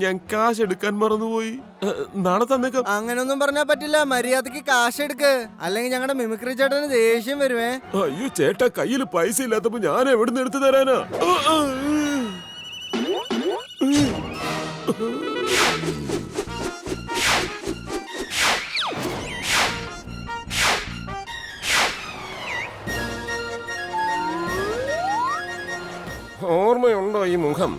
ഞാൻ കാശ് എടുക്കാൻ മറന്നുപോയി. നാളെ തന്നേക്കാം. അങ്ങനൊന്നും പറഞ്ഞാ പറ്റില്ല. മര്യാദക്ക് കാശ് എടുക്ക്, അല്ലെങ്കിൽ ഞങ്ങളുടെ മിമിക്രി ചേട്ടന് ദേഷ്യം വരുവേ. അയ്യോ ചേട്ടാ, കയ്യിൽ പൈസ ഇല്ലാത്തപ്പോ ഞാൻ എവിടുന്ന് എടുത്തു തരാനാ? ഓർമ്മയുണ്ടോ ഈ മുഖം?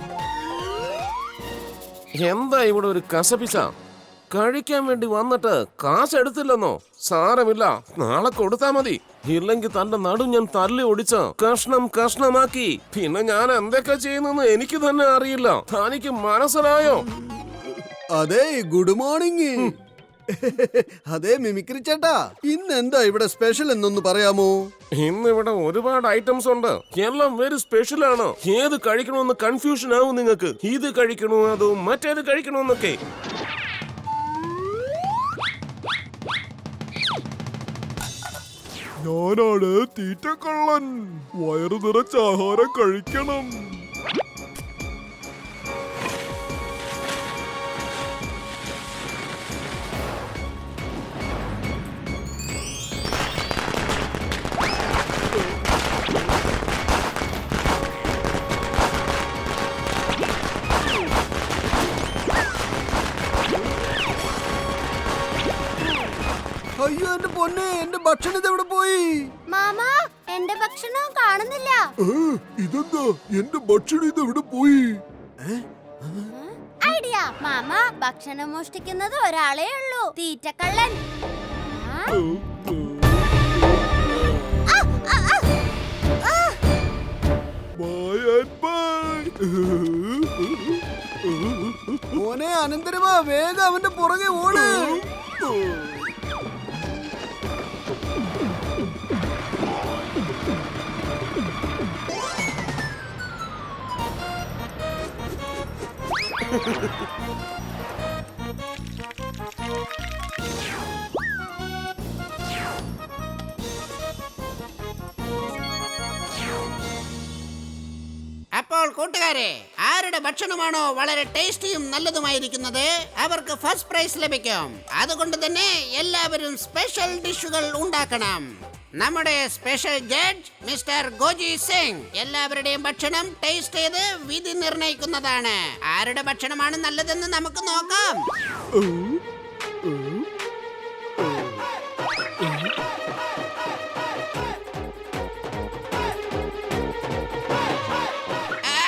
എന്താ ഇവിടെ ഒരു കസപിസ? കഴിക്കാൻ വേണ്ടി വന്നിട്ട് കാശ് എടുത്തില്ലെന്നോ? സാരമില്ല, നാളെ കൊടുത്താ മതി. ഇല്ലെങ്കിൽ തന്റെ നടു ഞാൻ തല്ലി ഒടിച്ച് കഷ്ണം കഷ്ണമാക്കി. പിന്നെ ഞാൻ എന്തൊക്കെ ചെയ്യുന്നെന്ന് എനിക്ക് തന്നെ അറിയില്ല. തനിക്ക് മനസ്സിലായോ? അതെ, ഗുഡ് മോർണിംഗ്. അതെ മിമിക്രി ചേട്ടാ, ഇന്ന് എന്താ ഇവിടെ സ്പെഷ്യൽ എന്നൊന്ന് പറയാമോ? ഇന്നിവിടെ ഒരുപാട് ഐറ്റംസ് ഉണ്ട്. എല്ലാം വെരി സ്പെഷ്യൽ ആണ്. ഏത് കഴിക്കണമെന്ന് കൺഫ്യൂഷൻ ആവും നിങ്ങൾക്ക്. ഇത് കഴിക്കണോ അതോ മറ്റേത് കഴിക്കണോന്നൊക്കെ. ഞാനാണ് തീറ്റക്കള്ളൻ. വയറു നിറച്ച ആഹാരം കഴിക്കണം. അയ്യോ എന്റെ പൊന്നെ, എന്റെ ഭക്ഷണം ഇതെവിടെ പോയി? മാമാ, എന്റെ ഭക്ഷണം കാണുന്നില്ല. ഇതെന്താ, എന്റെ ഭക്ഷണം ഇതെവിടെ പോയി? ഐഡിയ. മാമ, ഭക്ഷണം മോഷ്ടിക്കുന്നത് ഒരാളേ ഉള്ളൂ, തീറ്റക്കള്ളൻ. മോനെ അനന്തരമാ, വേഗം അവന്റെ പുറകെ ഓട്. അപ്പോൾ കൂട്ടുകാരെ, ആരുടെ ഭക്ഷണമാണോ വളരെ ടേസ്റ്റിയും നല്ലതുമായിരിക്കുന്നത് അവർക്ക് ഫസ്റ്റ് പ്രൈസ് ലഭിക്കും. അതുകൊണ്ട് തന്നെ എല്ലാവരും സ്പെഷ്യൽ ഡിഷുകൾ ഉണ്ടാക്കണം. നമ്മുടെ സ്പെഷ്യൽ ജഡ്ജ് മിസ്റ്റർ ഗോജി സിംഗ് എല്ലാവരുടെയും ഭക്ഷണം ടേസ്റ്റ് ചെയ്ത് വിധി നിർണയിക്കുന്നതാണ്. ആരുടെ ഭക്ഷണമാണ് നല്ലതെന്ന് നമുക്ക് നോക്കാം.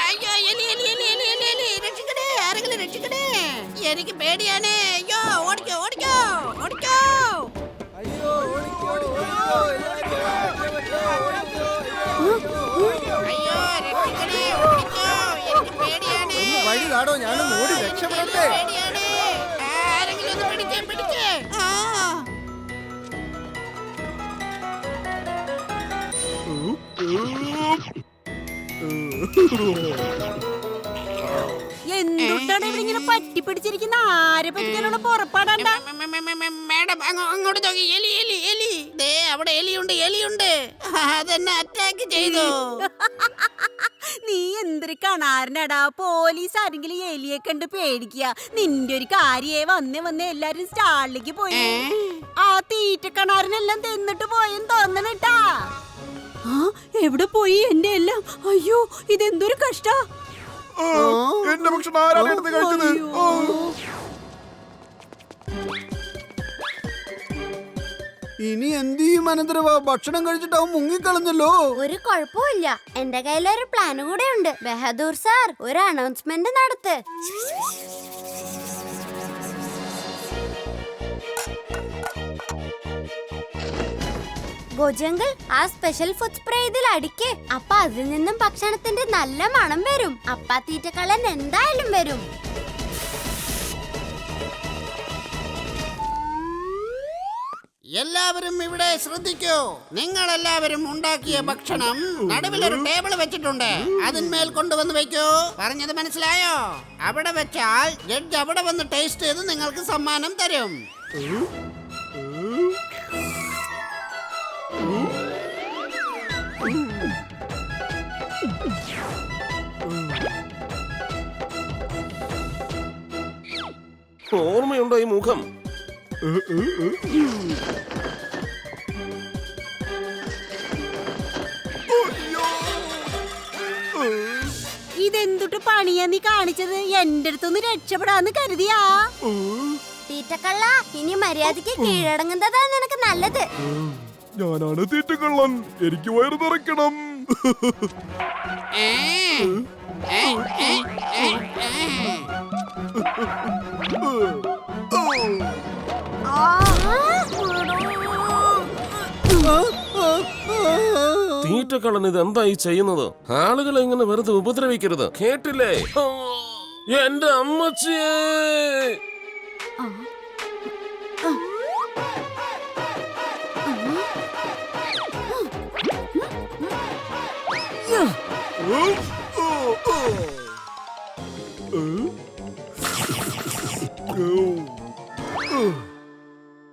അയ്യോ, എലി എലി എലി എലി എലി എലി, രക്ഷിക്കണേ, ആരെങ്കിലും രക്ഷിക്കണേ, എനിക്ക് പേടിയാണ്. അയ്യോ, ഓടിക്കോ ഓടിക്കോ ഓടിക്കോ. അയ്യോ അയ്യോ, രക്ഷിക്കണേ, ഓടിക്കോ, എനിക്ക് പേടിയാണ്. വഴി കാടോ, ഞാനൊന്ന് ഓടി രക്ഷപ്പെടട്ടെ. പേടിയാണ്. ആരെങ്കിലും ഒന്ന് പിടിക്കേ പിടിക്കേ. എന്തുട്ടാണ് ഇവിടെ ഇങ്ങനെ പറ്റി പിടിച്ചിരിക്കുന്ന? ആരെ പറ്റിക്കാനുള്ള പുറപ്പാടണ്ട. മാഡം, അങ്ങോട്ട് നോക്കി. എലി എലി എലി, ദേ അവിടെ എലിയുണ്ട് എലിയുണ്ട്. അതെന്നെ അറ്റാക്ക് ചെയ്തു. നീ എന്തൊരു കാണാരനടാ. പോലീസ് ആരെങ്കിലും എലിയെ കണ്ട് പേടിക്കുക. നിന്റെ ഒരു കാര്യേ വന്നേ എല്ലാരും സ്റ്റാളിലേക്ക് പോയി. ആ തീറ്റ കണാരനെല്ലാം തിന്നിട്ട് പോയെന്ന് തോന്നണട്ടാ. എവിടെ പോയി എന്റെ എല്ലാം? അയ്യോ, ഇതെന്തൊരു കഷ്ട. എന്റെ ഭക്ഷണം ആരാണ് എടുത്ത് കഴിച്ചത്? ഇനി എന്ത് ചെയ്യും അനന്തരവാ? ഭക്ഷണം കഴിച്ചിട്ട് അവൻ മുങ്ങിക്കളഞ്ഞല്ലോ. ഒരു കുഴപ്പമില്ല, എന്റെ കയ്യിലൊരു പ്ലാൻ കൂടെ ഉണ്ട്. ബഹദൂർ സാർ, ഒരു അനൗൺസ്മെന്റ് നടത്ത്. ഗോജങ്കിൾ, ആ സ്പെഷ്യൽ ഫുഡ് സ്പ്രേ ഇതിൽ അടിക്ക്. അപ്പൊ അതിൽ നിന്നും ഭക്ഷണത്തിന്റെ നല്ല മണം വരും. അപ്പ തീറ്റക്കള്ളൻ എന്തായാലും വരും. എല്ലാവരും ഇവിടെ ശ്രദ്ധിക്കൂ. നിങ്ങൾ എല്ലാവരും ഉണ്ടാക്കിയ ഭക്ഷണം നടുവിലൊരു ടേബിൾ വെച്ചിട്ടുണ്ട്. അതിന്മേൽ കൊണ്ടുവന്ന് വെക്കൂ. പറഞ്ഞത് മനസ്സിലായോ? അവിടെ വെച്ചാൽ ജഡ്ജ് അവിടെ വന്ന് ടേസ്റ്റ് ചെയ്ത് നിങ്ങൾക്ക് സമ്മാനം തരും. ഓർമ്മയുണ്ടോ ഈ മുഖം? ഇതെന്തുട്ട് പണിയാ നീ കാണിച്ചത്? എന്റെ അടുത്തൊന്ന് രക്ഷപ്പെടാന്ന് കരുതിയാ? തീറ്റക്കള്ള, ഇനി മര്യാദക്ക് കീഴടങ്ങുന്നതാ നിനക്ക് നല്ലത്. ഞാനാണ് തീറ്റക്കള്ളൻ, എനിക്ക് വയറ് നിറയ്ക്കണം. ഏ, ഏ, ഏ, ഏ, ഏ. തീറ്റക്കള്ളൻ ഇത് എന്തായി ചെയ്യുന്നത്? ആളുകളെ ഇങ്ങനെ വെറുതെ ഉപദ്രവിക്കരുത്, കേട്ടില്ലേ? ഓ, എന്റെ അമ്മച്ചിയെ!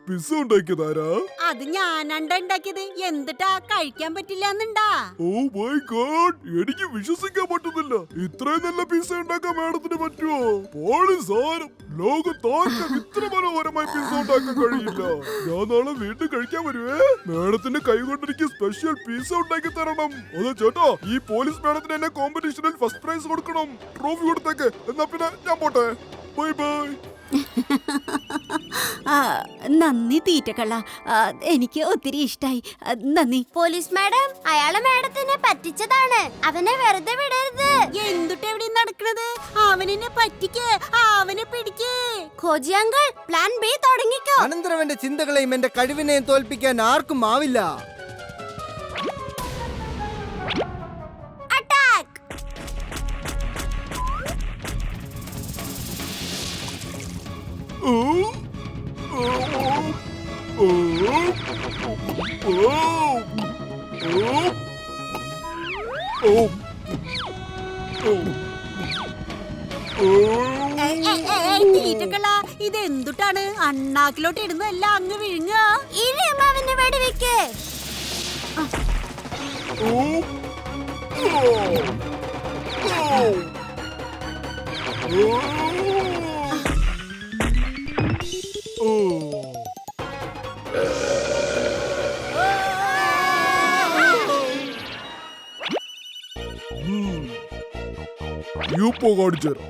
പിസ്സ ഉണ്ടാക്കിയതാരാ? അത് ഞാനണ്ട ഉണ്ടാക്കിയത്. എന്തിട്ടാ കഴിക്കാൻ പറ്റില്ല എന്നുണ്ടാ? ഓ മൈ ഗോഡ്, എനിക്ക് വിശ്വസിക്കാൻ പറ്റുന്നില്ല. ഇത്രയും നല്ല പിസ്സ ഉണ്ടാക്കാൻ മാഡത്തിന് പറ്റുമോ? പോളി സാധനം, ലോകത്താർക്കും ഇത്ര മനോഹരമായി പിസ്സ ഉണ്ടാക്കാൻ കഴിയില്ല. ഞാൻ നാളെ വീണ്ടും കഴിക്കാൻ വരുവേ. മാഡത്തിന്റെ കൈ കൊണ്ട് എനിക്ക് സ്പെഷ്യൽ പിസ്സ ഉണ്ടാക്കി തരണം. അതെ ചേട്ടാ, ഈ പോലീസ് മാഡത്തിന് എന്നെ കോമ്പറ്റീഷനിൽ ഫസ്റ്റ് പ്രൈസ് കൊടുക്കണം. ട്രോഫി കൊടുത്തേക്ക്. എന്നാ പിന്നെ ഞാൻ പോട്ടെ. Bye bye. നന്ദി തീറ്റക്കള്ള, എനിക്ക് ഒത്തിരി ഇഷ്ടായി. നന്ദി. പോലീസ് മാഡം, അയാളെ മാഡത്തിനെ പറ്റിച്ചതാണ്. അവനെ വെറുതെ വിടരുത്. എന്തുട്ട് എവിടെ നടക്കണത്? അവനെന്നെ പറ്റിക്ക്, അവനെ പിടിക്ക്. ഖോജി അങ്കിൾ, പ്ലാൻ ബി തുടങ്ങിക്കോ. അനന്തരവന്റെ ചിന്തകളെയും എന്റെ കഴിവിനെയും തോൽപ്പിക്കാൻ ആർക്കും ആവില്ല. അറ്റാക്ക്! തീറ്റക്കള്ള, ഇത് എന്തുട്ടാണ്? അണ്ണാക്കിലോട്ട് ഇടുന്നതല്ല, അങ്ങ് വിഴുങ്ങ. ഇനിയും അവനെ വെടിവെക്ക്. ഇപ്പൊ കാണിച്ചു തരാം.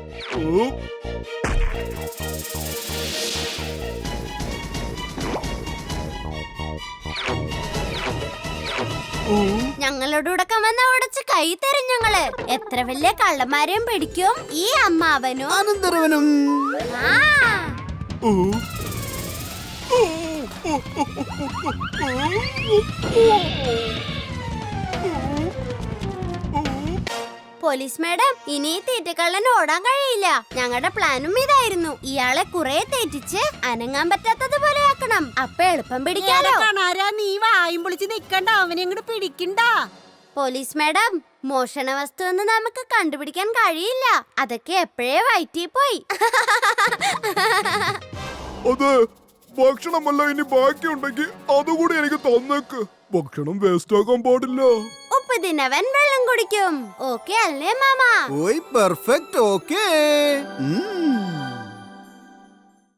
ഞങ്ങളോടൂടക്കം വന്ന ഉടച്ച് കൈ തരും ഞങ്ങള്. എത്ര വലിയ കള്ളന്മാരെയും പിടിക്കും ഈ അമ്മാവനും അനന്തരവനും. ആ. പോലീസ് മാഡം, ഇനി തീറ്റക്കള്ളൻ ഓടാൻ കഴിയില്ല. ഞങ്ങളുടെ പ്ലാനും ഇതായിരുന്നു. ഇയാളെ കുറെ തെറ്റിച്ച് അനങ്ങാൻ പറ്റാത്തതുപോലെ ആക്കണം. അപ്പൊ എളുപ്പം പിടിക്കാലോ. കാണാരാ, നീ വായും പൊളിച്ച് നിക്കണ്ട, അവനെ അങ്ങോട്ട് പിടിക്കണ്ട. പോലീസ് മാഡം, മോഷണ വസ്തു എന്ന് നമുക്ക് കണ്ടുപിടിക്കാൻ കഴിയില്ല. അതൊക്കെ എപ്പോഴേ വയറ്റി പോയി. അതെ, ഭക്ഷണമല്ല ഇനി ബാക്കിയുണ്ടെങ്കിൽ അതുകൂടി എനിക്ക് തന്നേക്ക്. ഭക്ഷണം വേസ്റ്റ് ആക്കാൻ പാടില്ല. ഉപ്പ് തിന്നവൻ വെള്ളം കുടിക്കും. ഓക്കെ അല്ലേ മാമ? ഓയ് പെർഫെക്റ്റ്. ഓക്കേ.